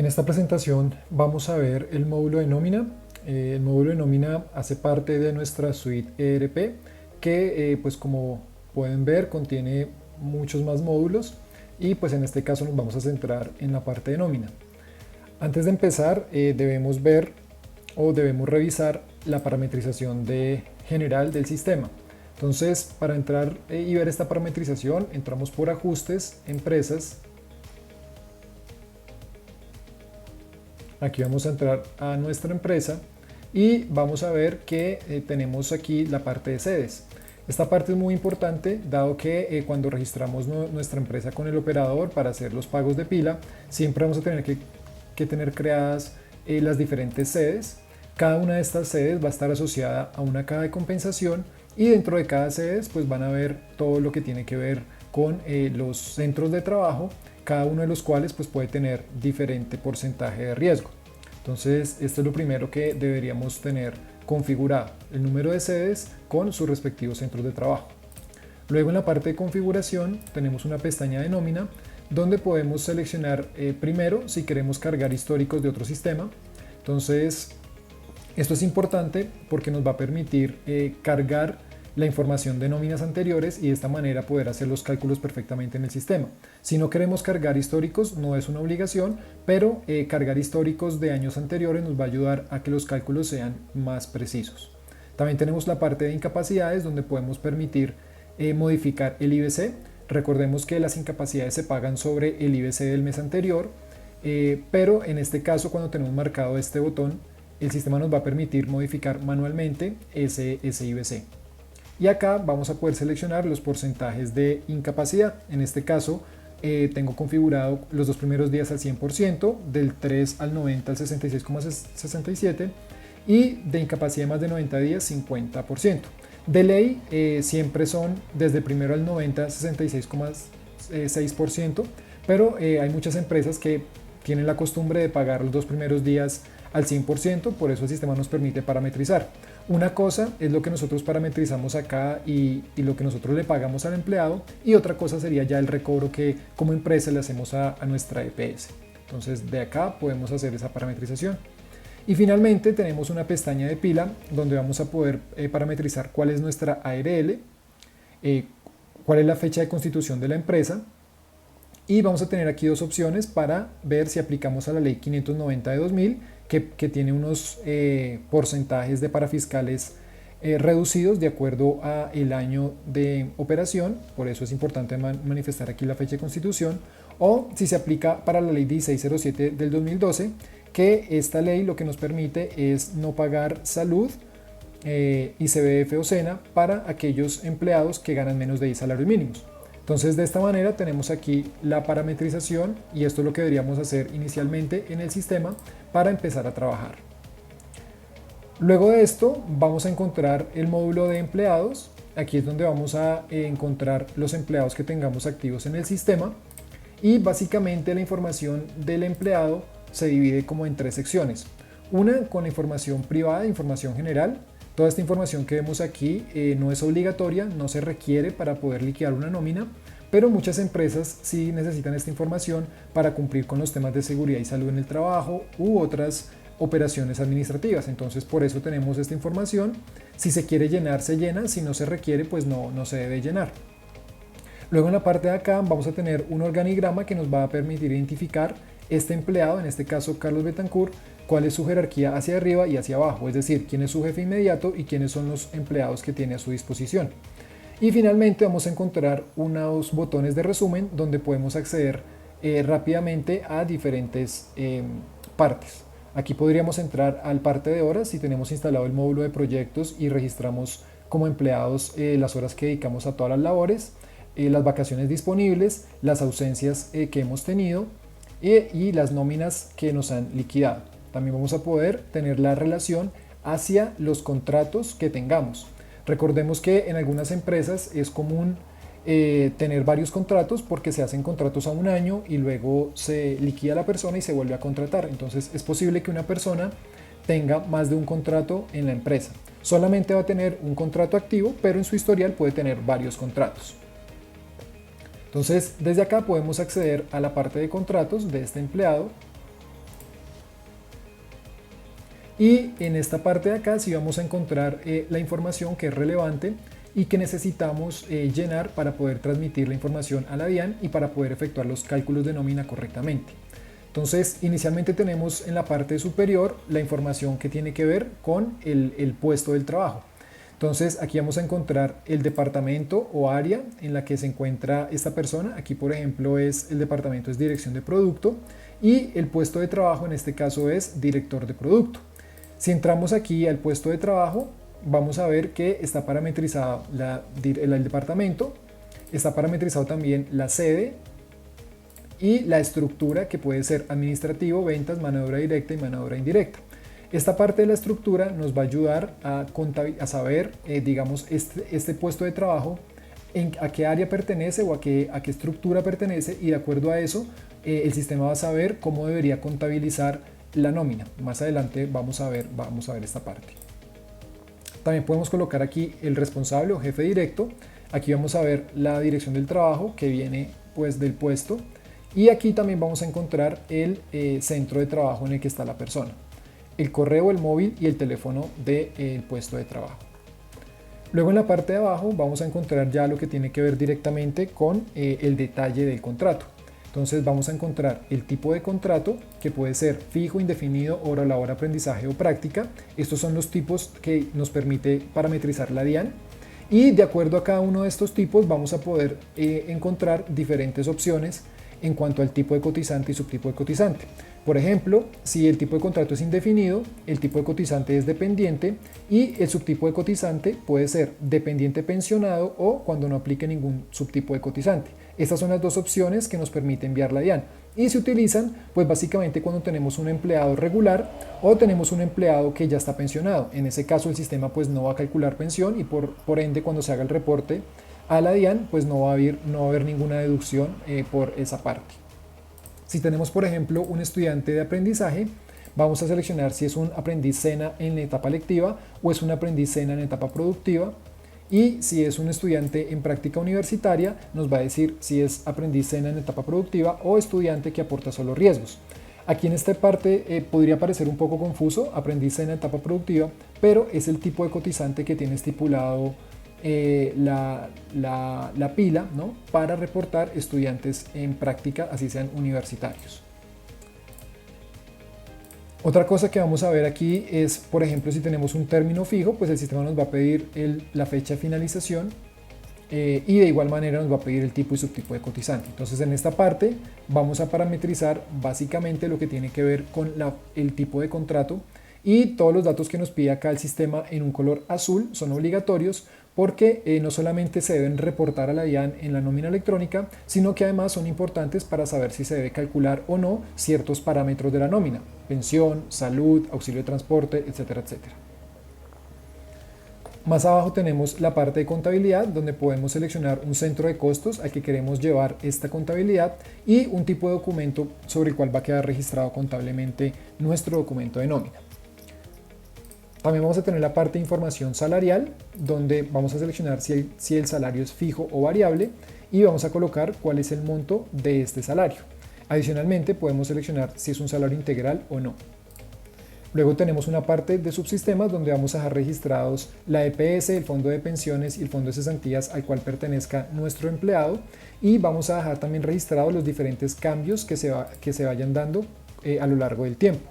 En esta presentación vamos a ver el módulo de nómina. El módulo de nómina hace parte de nuestra suite ERP que pues como pueden ver contiene muchos más módulos y pues en este caso nos vamos a centrar en la parte de nómina. Antes de empezar debemos ver o debemos revisar la parametrización general del sistema. Entonces para entrar y ver esta parametrización entramos por ajustes, empresas. Aquí vamos a entrar a nuestra empresa y vamos a ver que tenemos aquí la parte de sedes. Esta parte es muy importante dado que cuando registramos nuestra empresa con el operador para hacer los pagos de pila, siempre vamos a tener que tener creadas las diferentes sedes. Cada una de estas sedes va a estar asociada a una caja de compensación y dentro de cada sede pues van a ver todo lo que tiene que ver con los centros de trabajo, cada uno de los cuales pues puede tener diferente porcentaje de riesgo. Entonces esto es lo primero que deberíamos tener configurado, el número de sedes con sus respectivos centros de trabajo. Luego en la parte de configuración tenemos una pestaña de nómina donde podemos seleccionar primero si queremos cargar históricos de otro sistema. Entonces esto es importante porque nos va a permitir cargar la información de nóminas anteriores y de esta manera poder hacer los cálculos perfectamente en el sistema. Si no queremos cargar históricos, no es una obligación, pero cargar históricos de años anteriores nos va a ayudar a que los cálculos sean más precisos. También tenemos la parte de incapacidades donde podemos permitir modificar el IBC. Recordemos que las incapacidades se pagan sobre el IBC del mes anterior, pero en este caso cuando tenemos marcado este botón, el sistema nos va a permitir modificar manualmente ese IBC. Y acá vamos a poder seleccionar los porcentajes de incapacidad. En este caso tengo configurado los dos primeros días al 100%, del 3 al 90 al 66,67% y de incapacidad más de 90 días 50%. De ley siempre son desde primero al 90 66,6%, pero hay muchas empresas que tienen la costumbre de pagar los dos primeros días al 100%, por eso el sistema nos permite parametrizar. Una cosa es lo que nosotros parametrizamos acá y lo que nosotros le pagamos al empleado, y otra cosa sería ya el recobro que como empresa le hacemos a nuestra EPS. Entonces de acá podemos hacer esa parametrización. Y finalmente tenemos una pestaña de pila donde vamos a poder parametrizar cuál es nuestra ARL, cuál es la fecha de constitución de la empresa, y vamos a tener aquí dos opciones para ver si aplicamos a la ley 590 de 2000 que tiene unos porcentajes de parafiscales reducidos de acuerdo a el año de operación, por eso es importante manifestar aquí la fecha de constitución, o si se aplica para la ley 1607 del 2012, que esta ley lo que nos permite es no pagar salud, ICBF o SENA para aquellos empleados que ganan menos de 10 salarios mínimos. Entonces de esta manera tenemos aquí la parametrización y esto es lo que deberíamos hacer inicialmente en el sistema para empezar a trabajar. Luego de esto vamos a encontrar el módulo de empleados. Aquí es donde vamos a encontrar los empleados que tengamos activos en el sistema y básicamente la información del empleado se divide como en tres secciones. Una con la información privada, información general. Toda esta información que vemos aquí no es obligatoria, no se requiere para poder liquidar una nómina, pero muchas empresas sí necesitan esta información para cumplir con los temas de seguridad y salud en el trabajo u otras operaciones administrativas. Entonces por eso tenemos esta información. Si se quiere llenar, se llena, si no se requiere, pues no se debe llenar. Luego en la parte de acá vamos a tener un organigrama que nos va a permitir identificar este empleado, en este caso Carlos Betancourt, cuál es su jerarquía hacia arriba y hacia abajo, es decir, quién es su jefe inmediato y quiénes son los empleados que tiene a su disposición. Y finalmente vamos a encontrar unos botones de resumen donde podemos acceder rápidamente a diferentes partes. Aquí podríamos entrar al parte de horas si tenemos instalado el módulo de proyectos y registramos como empleados las horas que dedicamos a todas las labores, las vacaciones disponibles, las ausencias que hemos tenido y las nóminas que nos han liquidado. También vamos a poder tener la relación hacia los contratos que tengamos. Recordemos que en algunas empresas es común tener varios contratos porque se hacen contratos a un año y luego se liquida la persona y se vuelve a contratar. Entonces es posible que una persona tenga más de un contrato en la empresa. Solamente va a tener un contrato activo, pero en su historial puede tener varios contratos. Entonces desde acá podemos acceder a la parte de contratos de este empleado Y en esta parte de acá sí vamos a encontrar la información que es relevante y que necesitamos llenar para poder transmitir la información a la DIAN y para poder efectuar los cálculos de nómina correctamente. Entonces, inicialmente tenemos en la parte superior la información que tiene que ver con el puesto del trabajo. Entonces, aquí vamos a encontrar el departamento o área en la que se encuentra esta persona. Aquí, por ejemplo, el departamento es dirección de producto y el puesto de trabajo en este caso es director de producto. Si entramos aquí al puesto de trabajo, vamos a ver que está parametrizado el departamento, está parametrizado también la sede y la estructura, que puede ser administrativo, ventas, mano de obra directa y mano de obra indirecta. Esta parte de la estructura nos va a ayudar a saber, digamos, este puesto de trabajo, a qué área pertenece o a qué estructura pertenece, y de acuerdo a eso, el sistema va a saber cómo debería contabilizar la nómina. Más adelante vamos a ver esta parte. También podemos colocar aquí el responsable o jefe directo. Aquí vamos a ver la dirección del trabajo que viene pues del puesto, y aquí también vamos a encontrar el centro de trabajo en el que está la persona, el correo, el móvil y el teléfono del puesto de trabajo. Luego en la parte de abajo vamos a encontrar ya lo que tiene que ver directamente con el detalle del contrato. Entonces vamos a encontrar el tipo de contrato, que puede ser fijo, indefinido, hora labor, aprendizaje o práctica. Estos son los tipos que nos permite parametrizar la DIAN. Y de acuerdo a cada uno de estos tipos vamos a poder encontrar diferentes opciones en cuanto al tipo de cotizante y subtipo de cotizante. Por ejemplo, si el tipo de contrato es indefinido, el tipo de cotizante es dependiente y el subtipo de cotizante puede ser dependiente pensionado o cuando no aplique ningún subtipo de cotizante. Estas son las dos opciones que nos permite enviar la DIAN y se utilizan pues básicamente cuando tenemos un empleado regular o tenemos un empleado que ya está pensionado. En ese caso el sistema pues no va a calcular pensión y por ende cuando se haga el reporte a la DIAN pues no va a haber ninguna deducción por esa parte. Si tenemos por ejemplo un estudiante de aprendizaje, vamos a seleccionar si es un aprendiz SENA en la etapa lectiva o es un aprendiz SENA en etapa productiva, y si es un estudiante en práctica universitaria nos va a decir si es aprendiz SENA en etapa productiva o estudiante que aporta solo riesgos. Aquí en esta parte podría parecer un poco confuso, aprendiz SENA en etapa productiva, pero es el tipo de cotizante que tiene estipulado la pila, ¿no?, para reportar estudiantes en práctica, así sean universitarios. Otra cosa que vamos a ver aquí es, por ejemplo, si tenemos un término fijo, pues el sistema nos va a pedir la fecha de finalización y de igual manera nos va a pedir el tipo y subtipo de cotizante. Entonces en esta parte vamos a parametrizar básicamente lo que tiene que ver con el tipo de contrato, y todos los datos que nos pide acá el sistema en un color azul son obligatorios porque no solamente se deben reportar a la DIAN en la nómina electrónica, sino que además son importantes para saber si se debe calcular o no ciertos parámetros de la nómina: pensión, salud, auxilio de transporte, etcétera, etcétera. Más abajo tenemos la parte de contabilidad, donde podemos seleccionar un centro de costos al que queremos llevar esta contabilidad y un tipo de documento sobre el cual va a quedar registrado contablemente nuestro documento de nómina. También vamos a tener la parte de información salarial, donde vamos a seleccionar si el salario es fijo o variable y vamos a colocar cuál es el monto de este salario. Adicionalmente podemos seleccionar si es un salario integral o no. Luego tenemos una parte de subsistemas donde vamos a dejar registrados la EPS, el fondo de pensiones y el fondo de cesantías al cual pertenezca nuestro empleado, y vamos a dejar también registrados los diferentes cambios que se vayan dando a lo largo del tiempo.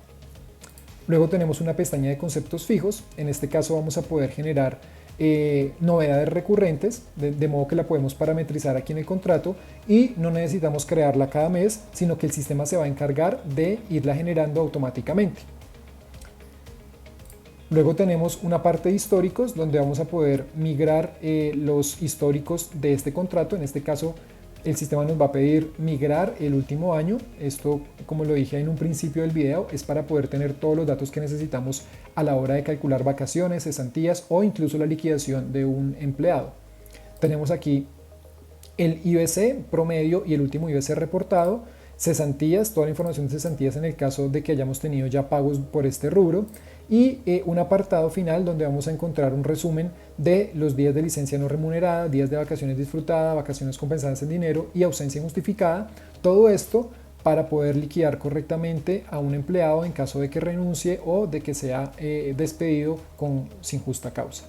Luego tenemos una pestaña de conceptos fijos. En este caso vamos a poder generar novedades recurrentes, de modo que la podemos parametrizar aquí en el contrato y no necesitamos crearla cada mes, sino que el sistema se va a encargar de irla generando automáticamente. Luego tenemos una parte de históricos, donde vamos a poder migrar los históricos de este contrato. En este caso el sistema nos va a pedir migrar el último año. Esto, como lo dije en un principio del video, es para poder tener todos los datos que necesitamos a la hora de calcular vacaciones, cesantías o incluso la liquidación de un empleado. Tenemos aquí el IBC promedio y el último IBC reportado, cesantías, toda la información de cesantías en el caso de que hayamos tenido ya pagos por este rubro, y un apartado final donde vamos a encontrar un resumen de los días de licencia no remunerada, días de vacaciones disfrutadas, vacaciones compensadas en dinero y ausencia injustificada. Todo esto para poder liquidar correctamente a un empleado en caso de que renuncie o de que sea despedido sin justa causa.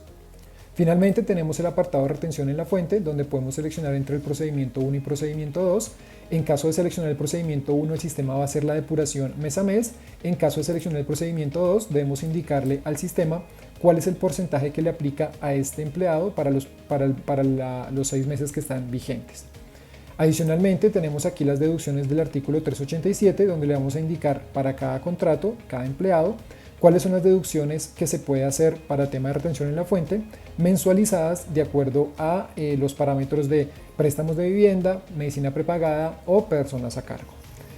Finalmente tenemos el apartado de retención en la fuente, donde podemos seleccionar entre el procedimiento 1 y procedimiento 2. En caso de seleccionar el procedimiento 1, el sistema va a hacer la depuración mes a mes. En caso de seleccionar el procedimiento 2, debemos indicarle al sistema cuál es el porcentaje que le aplica a este empleado para los 6 meses que están vigentes. Adicionalmente tenemos aquí las deducciones del artículo 387, donde le vamos a indicar para cada contrato, cada empleado, cuáles son las deducciones que se puede hacer para tema de retención en la fuente, mensualizadas de acuerdo a los parámetros de préstamos de vivienda, medicina prepagada o personas a cargo.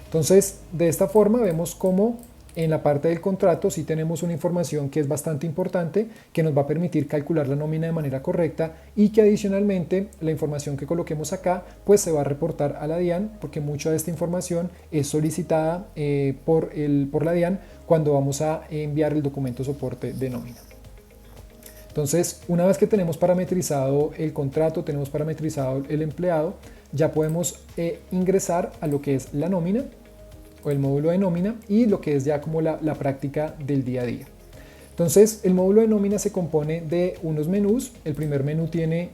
Entonces, de esta forma vemos cómo en la parte del contrato sí tenemos una información que es bastante importante, que nos va a permitir calcular la nómina de manera correcta y que adicionalmente la información que coloquemos acá pues se va a reportar a la DIAN, porque mucha de esta información es solicitada por la DIAN cuando vamos a enviar el documento soporte de nómina. Entonces, una vez que tenemos parametrizado el contrato, tenemos parametrizado el empleado, ya podemos ingresar a lo que es la nómina o el módulo de nómina y lo que es ya como la práctica del día a día. Entonces, el módulo de nómina se compone de unos menús. El primer menú tiene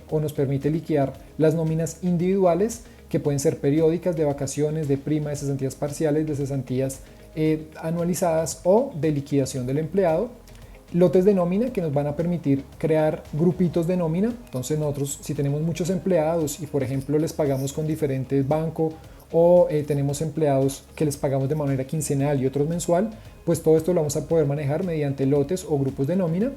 o nos permite liquidar las nóminas individuales, que pueden ser periódicas, de vacaciones, de prima, de cesantías parciales, de cesantías anualizadas o de liquidación del empleado. Lotes de nómina que nos van a permitir crear grupitos de nómina. Entonces nosotros, si tenemos muchos empleados y por ejemplo les pagamos con diferentes bancos o tenemos empleados que les pagamos de manera quincenal y otros mensual, pues todo esto lo vamos a poder manejar mediante lotes o grupos de nómina.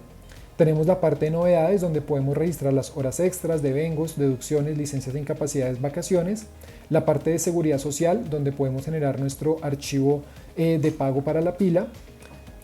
Tenemos la parte de novedades, donde podemos registrar las horas extras, devengos, deducciones, licencias de incapacidades, vacaciones. La parte de seguridad social, donde podemos generar nuestro archivo de pago para la pila.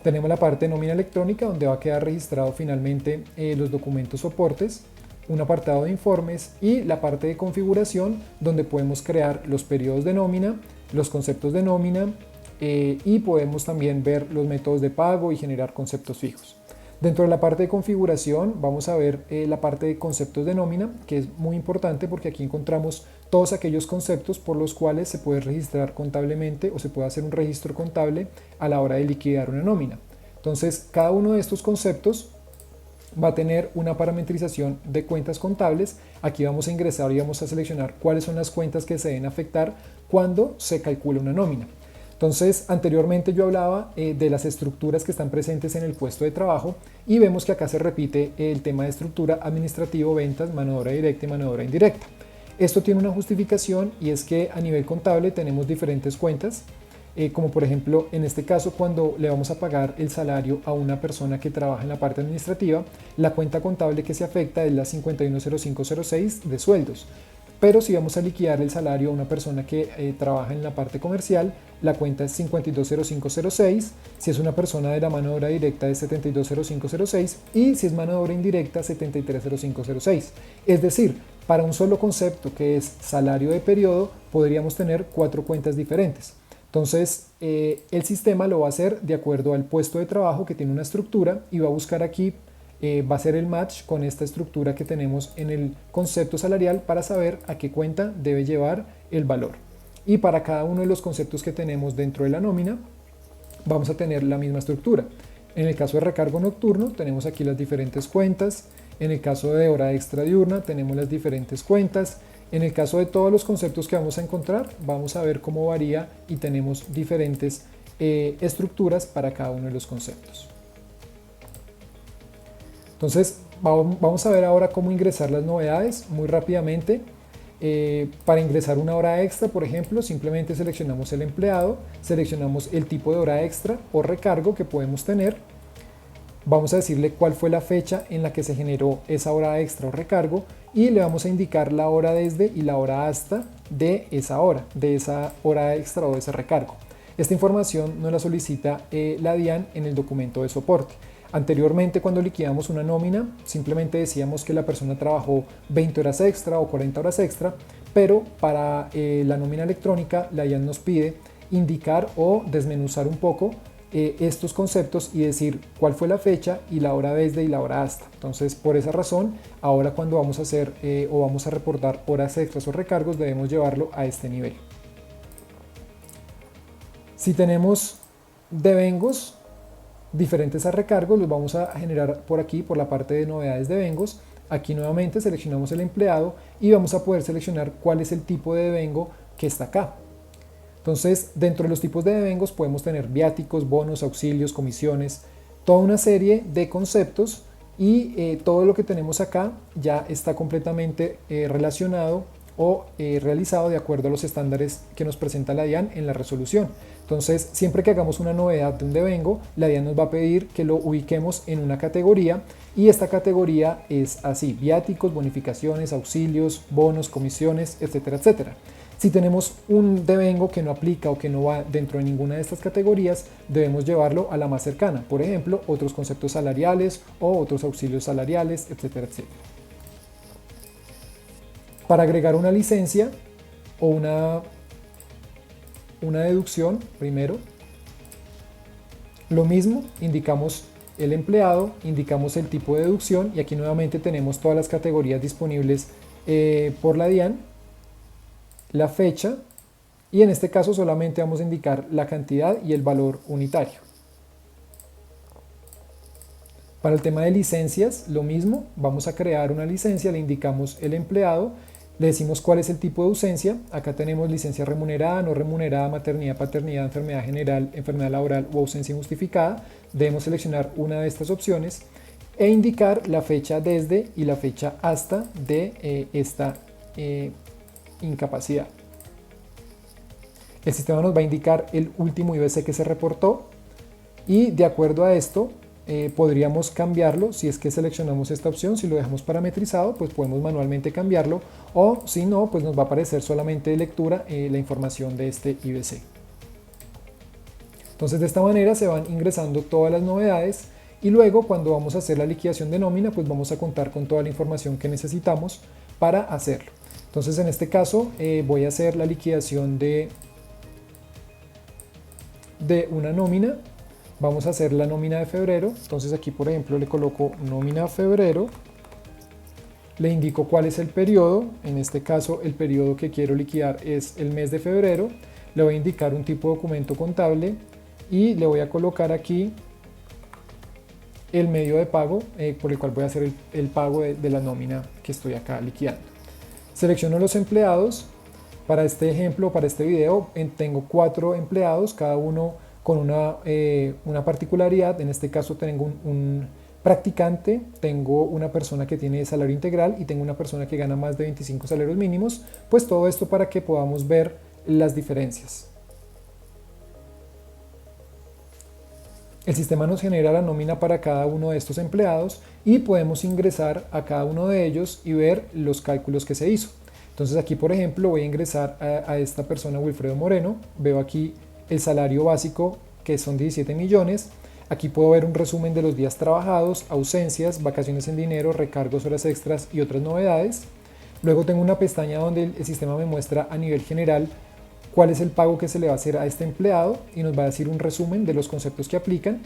Tenemos la parte de nómina electrónica, donde va a quedar registrado finalmente los documentos soportes, un apartado de informes y la parte de configuración, donde podemos crear los periodos de nómina, los conceptos de nómina y podemos también ver los métodos de pago y generar conceptos fijos. Dentro de la parte de configuración vamos a ver la parte de conceptos de nómina, que es muy importante porque aquí encontramos todos aquellos conceptos por los cuales se puede registrar contablemente o se puede hacer un registro contable a la hora de liquidar una nómina. Entonces, cada uno de estos conceptos va a tener una parametrización de cuentas contables. Aquí vamos a ingresar y vamos a seleccionar cuáles son las cuentas que se deben afectar cuando se calcula una nómina. Entonces, anteriormente yo hablaba de las estructuras que están presentes en el puesto de trabajo y vemos que acá se repite el tema de estructura administrativo, ventas, mano de obra directa y mano de obra indirecta. Esto tiene una justificación y es que a nivel contable tenemos diferentes cuentas, como por ejemplo en este caso cuando le vamos a pagar el salario a una persona que trabaja en la parte administrativa, la cuenta contable que se afecta es la 510506 de sueldos. Pero si vamos a liquidar el salario a una persona que trabaja en la parte comercial, la cuenta es 520506, si es una persona de la mano de obra directa es 720506 y si es mano de obra indirecta 730506. Es decir, para un solo concepto que es salario de periodo podríamos tener 4 cuentas diferentes. Entonces el sistema lo va a hacer de acuerdo al puesto de trabajo que tiene una estructura y va a buscar aquí, va a hacer el match con esta estructura que tenemos en el concepto salarial para saber a qué cuenta debe llevar el valor. Y para cada uno de los conceptos que tenemos dentro de la nómina vamos a tener la misma estructura. En el caso de recargo nocturno tenemos aquí las diferentes cuentas. En el caso de hora extra diurna tenemos las diferentes cuentas. En el caso de todos los conceptos que vamos a encontrar, vamos a ver cómo varía y tenemos diferentes estructuras para cada uno de los conceptos. Entonces, vamos a ver ahora cómo ingresar las novedades muy rápidamente. Para ingresar una hora extra, por ejemplo, simplemente seleccionamos el empleado, seleccionamos el tipo de hora extra o recargo que podemos tener. Vamos a decirle cuál fue la fecha en la que se generó esa hora extra o recargo y le vamos a indicar la hora desde y la hora hasta de esa hora extra o de ese recargo. Esta información nos la solicita la DIAN en el documento de soporte. Anteriormente, cuando liquidamos una nómina, simplemente decíamos que la persona trabajó 20 horas extra o 40 horas extra, pero para la nómina electrónica, la DIAN nos pide indicar o desmenuzar un poco estos conceptos y decir cuál fue la fecha y la hora desde y la hora hasta. Entonces, por esa razón, ahora cuando vamos a hacer o vamos a reportar horas extras o recargos, debemos llevarlo a este nivel. Si tenemos devengos diferentes a recargos, los vamos a generar por aquí, por la parte de novedades devengos. Aquí nuevamente seleccionamos el empleado y vamos a poder seleccionar cuál es el tipo de devengo que está acá. Entonces, dentro de los tipos de devengos podemos tener viáticos, bonos, auxilios, comisiones, toda una serie de conceptos, y todo lo que tenemos acá ya está completamente relacionado o realizado de acuerdo a los estándares que nos presenta la DIAN en la resolución. Entonces, siempre que hagamos una novedad de un devengo, la DIAN nos va a pedir que lo ubiquemos en una categoría, y esta categoría es así: viáticos, bonificaciones, auxilios, bonos, comisiones, etcétera, etcétera. Si tenemos un devengo que no aplica o que no va dentro de ninguna de estas categorías, debemos llevarlo a la más cercana, por ejemplo, otros conceptos salariales o otros auxilios salariales, etcétera, etcétera. Para agregar una licencia o una deducción, primero, lo mismo, indicamos el empleado, indicamos el tipo de deducción, y aquí nuevamente tenemos todas las categorías disponibles por la DIAN, la fecha, y en este caso solamente vamos a indicar la cantidad y el valor unitario. Para el tema de licencias, lo mismo, vamos a crear una licencia, le indicamos el empleado, le decimos cuál es el tipo de ausencia. Acá tenemos licencia remunerada, no remunerada, maternidad, paternidad, enfermedad general, enfermedad laboral o ausencia injustificada. Debemos seleccionar una de estas opciones e indicar la fecha desde y la fecha hasta de esta incapacidad. El sistema nos va a indicar el último IBC que se reportó, y de acuerdo a esto podríamos cambiarlo. Si es que seleccionamos esta opción, si lo dejamos parametrizado, pues podemos manualmente cambiarlo, o si no, pues nos va a aparecer solamente de lectura la información de este IBC. Entonces, de esta manera se van ingresando todas las novedades, y luego cuando vamos a hacer la liquidación de nómina, pues vamos a contar con toda la información que necesitamos para hacerlo. Entonces, en este caso voy a hacer la liquidación de una nómina. Vamos a hacer la nómina de febrero. Entonces aquí, por ejemplo, le coloco nómina febrero, le indico cuál es el periodo. En este caso, el periodo que quiero liquidar es el mes de febrero. Le voy a indicar un tipo de documento contable y le voy a colocar aquí el medio de pago por el cual voy a hacer el pago de la nómina que estoy acá liquidando. Selecciono los empleados. Para este ejemplo, para este video, tengo 4 empleados, cada uno con una particularidad. En este caso tengo un practicante, tengo una persona que tiene salario integral y tengo una persona que gana más de 25 salarios mínimos. Pues todo esto para que podamos ver las diferencias. El sistema nos genera la nómina para cada uno de estos empleados y podemos ingresar a cada uno de ellos y ver los cálculos que se hizo. Entonces aquí, por ejemplo, voy a ingresar a esta persona, Wilfredo Moreno. Veo aquí el salario básico, que son 17 millones. Aquí puedo ver un resumen de los días trabajados, ausencias, vacaciones en dinero, recargos, horas extras y otras novedades. Luego tengo una pestaña donde el sistema me muestra a nivel general cuál es el pago que se le va a hacer a este empleado, y nos va a decir un resumen de los conceptos que aplican,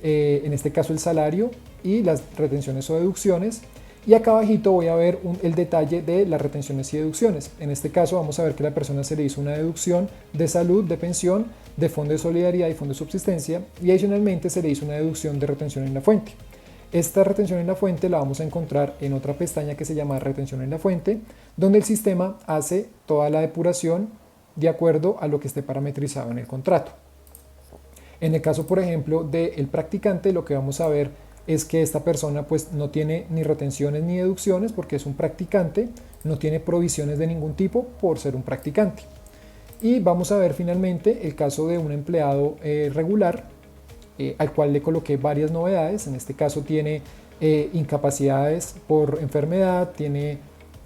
en este caso el salario y las retenciones o deducciones. Y acá abajito voy a ver el detalle de las retenciones y deducciones. En este caso vamos a ver que a la persona se le hizo una deducción de salud, de pensión, de fondo de solidaridad y fondo de subsistencia, y adicionalmente se le hizo una deducción de retención en la fuente. Esta retención en la fuente la vamos a encontrar en otra pestaña que se llama retención en la fuente, donde el sistema hace toda la depuración de acuerdo a lo que esté parametrizado en el contrato. En el caso, por ejemplo, del practicante, lo que vamos a ver es que esta persona pues no tiene ni retenciones ni deducciones porque es un practicante, no tiene provisiones de ningún tipo por ser un practicante. Y vamos a ver finalmente el caso de un empleado regular, al cual le coloqué varias novedades. En este caso tiene incapacidades por enfermedad, tiene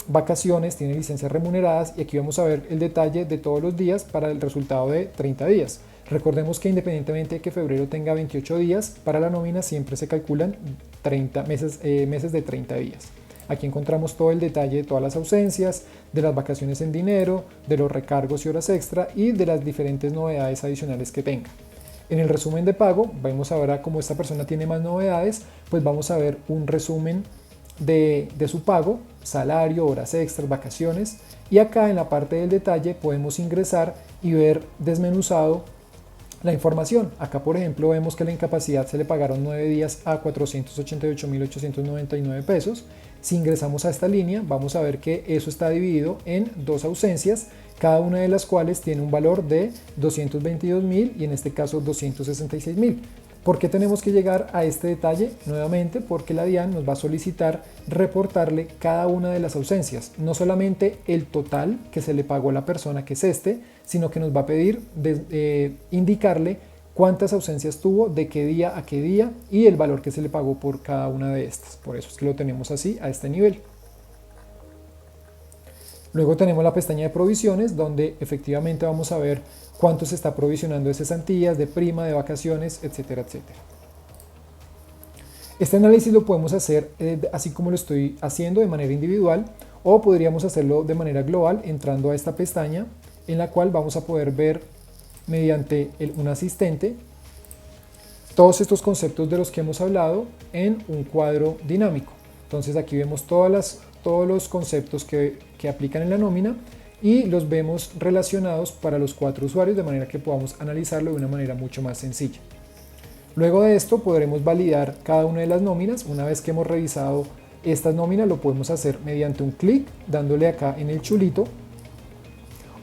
vacaciones, tiene licencias remuneradas, y aquí vamos a ver el detalle de todos los días para el resultado de 30 días. Recordemos que independientemente de que febrero tenga 28 días, para la nómina siempre se calculan 30 meses de 30 días. Aquí encontramos todo el detalle de todas las ausencias, de las vacaciones en dinero, de los recargos y horas extra y de las diferentes novedades adicionales que tenga. En el resumen de pago, vamos ahora, como esta persona tiene más novedades, pues vamos a ver un resumen de su pago, salario, horas extras, vacaciones, y acá en la parte del detalle podemos ingresar y ver desmenuzado la información. Acá, por ejemplo, vemos que la incapacidad se le pagaron 9 días a 488.899 pesos. Si ingresamos a esta línea, vamos a ver que eso está dividido en dos ausencias, cada una de las cuales tiene un valor de 222.000 y en este caso 266.000. ¿Por qué tenemos que llegar a este detalle? Nuevamente porque la DIAN nos va a solicitar reportarle cada una de las ausencias, no solamente el total que se le pagó a la persona, que es este, sino que nos va a pedir indicarle cuántas ausencias tuvo, de qué día a qué día y el valor que se le pagó por cada una de estas. Por eso es que lo tenemos así a este nivel. Luego tenemos la pestaña de provisiones, donde efectivamente vamos a ver cuánto se está provisionando de cesantías, de prima, de vacaciones, etcétera, etcétera. Este análisis lo podemos hacer así como lo estoy haciendo, de manera individual, o podríamos hacerlo de manera global entrando a esta pestaña en la cual vamos a poder ver mediante un asistente todos estos conceptos de los que hemos hablado en un cuadro dinámico. Entonces aquí vemos todos los conceptos que aplican en la nómina y los vemos relacionados para los 4 usuarios, de manera que podamos analizarlo de una manera mucho más sencilla. Luego de esto podremos validar cada una de las nóminas. Una vez que hemos revisado estas nóminas, lo podemos hacer mediante un clic, dándole acá en el chulito,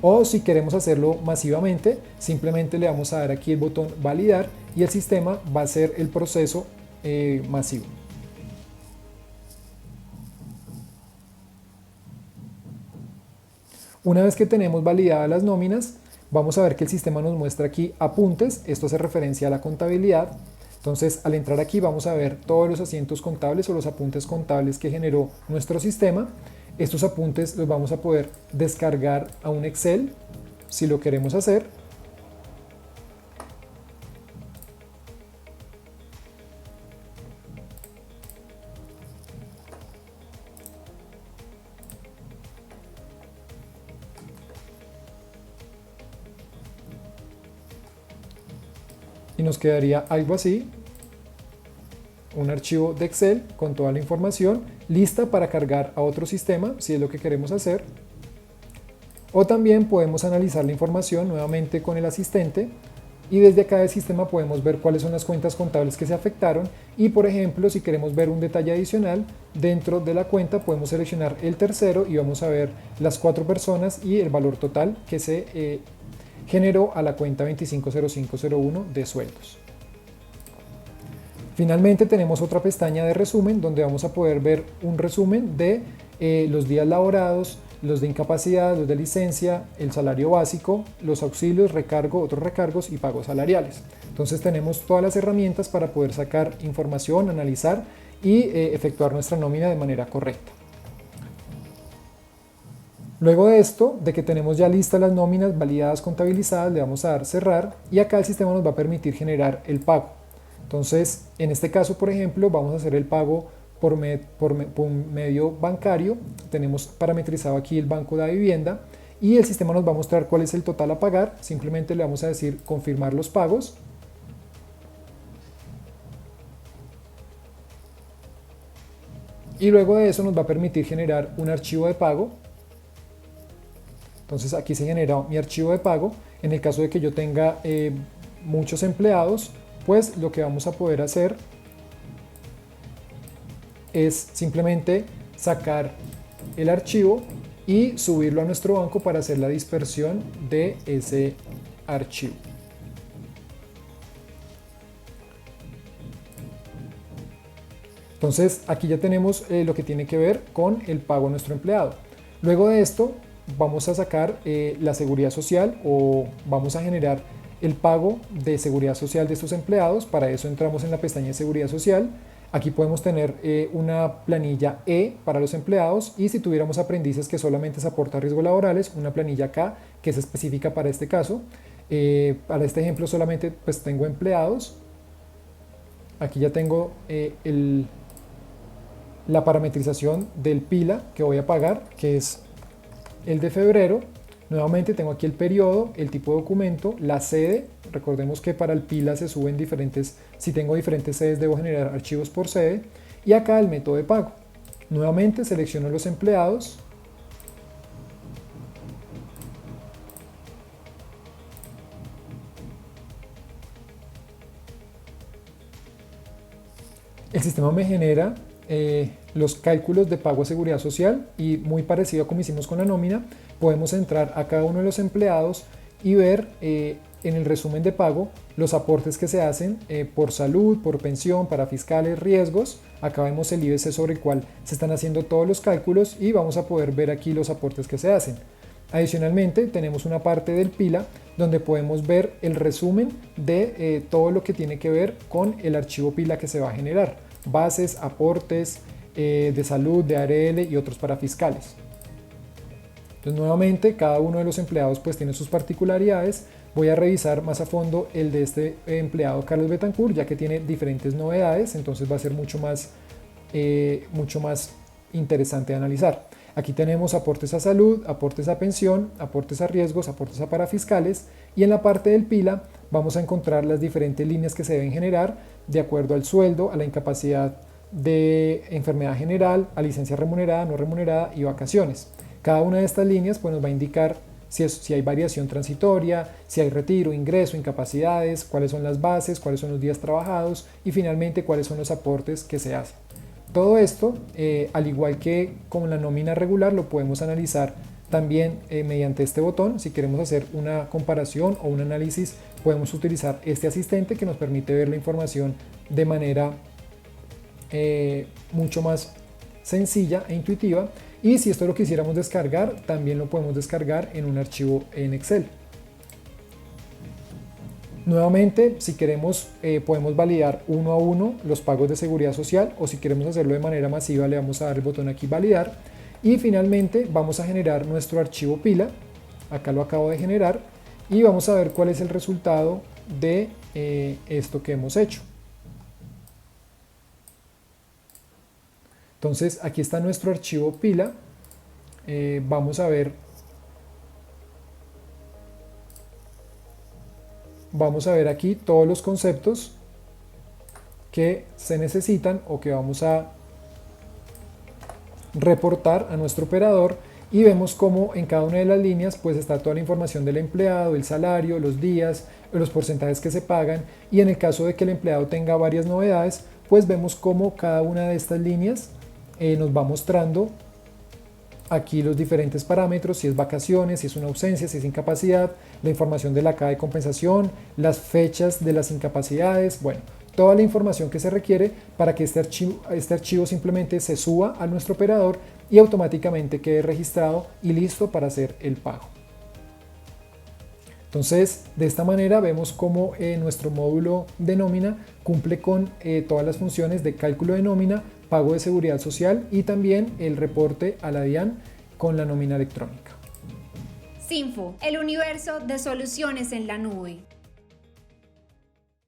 o si queremos hacerlo masivamente, simplemente le vamos a dar aquí el botón validar y el sistema va a hacer el proceso masivo. Una vez que tenemos validadas las nóminas, vamos a ver que el sistema nos muestra aquí apuntes. Esto hace referencia a la contabilidad. Entonces, al entrar aquí vamos a ver todos los asientos contables o los apuntes contables que generó nuestro sistema. Estos apuntes los vamos a poder descargar a un Excel si lo queremos hacer. Y nos quedaría algo así, un archivo de Excel con toda la información lista para cargar a otro sistema si es lo que queremos hacer. O también podemos analizar la información nuevamente con el asistente y desde acá del sistema podemos ver cuáles son las cuentas contables que se afectaron y, por ejemplo, si queremos ver un detalle adicional dentro de la cuenta, podemos seleccionar el tercero y vamos a ver las 4 personas y el valor total que se generó a la cuenta 250501 de sueldos. Finalmente tenemos otra pestaña de resumen donde vamos a poder ver un resumen de los días laborados, los de incapacidad, los de licencia, el salario básico, los auxilios, recargo, otros recargos y pagos salariales. Entonces tenemos todas las herramientas para poder sacar información, analizar y efectuar nuestra nómina de manera correcta. Luego de esto, de que tenemos ya listas las nóminas validadas, contabilizadas, le vamos a dar cerrar y acá el sistema nos va a permitir generar el pago. Entonces, en este caso, por ejemplo, vamos a hacer el pago por medio bancario. Tenemos parametrizado aquí el Banco de Vivienda y el sistema nos va a mostrar cuál es el total a pagar. Simplemente le vamos a decir confirmar los pagos. Y luego de eso nos va a permitir generar un archivo de pago. Entonces aquí se genera mi archivo de pago. En el caso de que yo tenga muchos empleados, pues lo que vamos a poder hacer es simplemente sacar el archivo y subirlo a nuestro banco para hacer la dispersión de ese archivo. Entonces aquí ya tenemos lo que tiene que ver con el pago a nuestro empleado. Luego de esto vamos a sacar la seguridad social o vamos a generar el pago de seguridad social de estos empleados. Para eso entramos en la pestaña de seguridad social. Aquí podemos tener una planilla E para los empleados y si tuviéramos aprendices que solamente se aporta riesgos laborales, una planilla K que es específica para este caso. Para este ejemplo solamente pues tengo empleados. Aquí ya tengo la parametrización del PILA que voy a pagar, que es el de febrero. Nuevamente tengo aquí el periodo, el tipo de documento, la sede. Recordemos que para el PILA se suben si tengo diferentes sedes debo generar archivos por sede. Y acá el método de pago. Nuevamente selecciono los empleados. El sistema me genera los cálculos de pago a seguridad social y muy parecido a como hicimos con la nómina, podemos entrar a cada uno de los empleados y ver en el resumen de pago los aportes que se hacen por salud, por pensión, para fiscales, riesgos. Acá vemos el IBC sobre el cual se están haciendo todos los cálculos y vamos a poder ver aquí los aportes que se hacen. Adicionalmente tenemos una parte del PILA donde podemos ver el resumen de todo lo que tiene que ver con el archivo PILA que se va a generar. Bases, aportes de salud, de ARL y otros para fiscales. Entonces nuevamente cada uno de los empleados pues tiene sus particularidades. Voy a revisar más a fondo el de este empleado Carlos Betancourt, ya que tiene diferentes novedades, entonces va a ser mucho más interesante de analizar. Aquí tenemos aportes a salud, aportes a pensión, aportes a riesgos, aportes a parafiscales, y en la parte del PILA vamos a encontrar las diferentes líneas que se deben generar de acuerdo al sueldo, a la incapacidad de enfermedad general, a licencia remunerada, no remunerada y vacaciones. Cada una de estas líneas pues, nos va a indicar si hay variación transitoria, si hay retiro, ingreso, incapacidades, cuáles son las bases, cuáles son los días trabajados y finalmente cuáles son los aportes que se hacen. Todo esto, al igual que con la nómina regular, lo podemos analizar también mediante este botón. Si queremos hacer una comparación o un análisis, podemos utilizar este asistente que nos permite ver la información de manera mucho más sencilla e intuitiva. Y si esto lo quisiéramos descargar, también lo podemos descargar en un archivo en Excel. Nuevamente, si queremos, podemos validar uno a uno los pagos de seguridad social, o si queremos hacerlo de manera masiva, le vamos a dar el botón aquí validar. Y finalmente vamos a generar nuestro archivo PILA. Acá lo acabo de generar y vamos a ver cuál es el resultado de esto que hemos hecho. Entonces aquí está nuestro archivo PILA. Vamos a ver aquí todos los conceptos que se necesitan o que vamos a reportar a nuestro operador, y vemos cómo en cada una de las líneas pues está toda la información del empleado, el salario, los días, los porcentajes que se pagan, y en el caso de que el empleado tenga varias novedades, pues vemos cómo cada una de estas líneas nos va mostrando aquí los diferentes parámetros, si es vacaciones, si es una ausencia, si es incapacidad, la información de la caja de compensación, las fechas de las incapacidades, bueno, toda la información que se requiere para que este archivo simplemente se suba a nuestro operador y automáticamente quede registrado y listo para hacer el pago. Entonces, de esta manera vemos cómo nuestro módulo de nómina cumple con todas las funciones de cálculo de nómina, pago de seguridad social y también el reporte a la DIAN con la nómina electrónica. Sinfu, el universo de soluciones en la nube.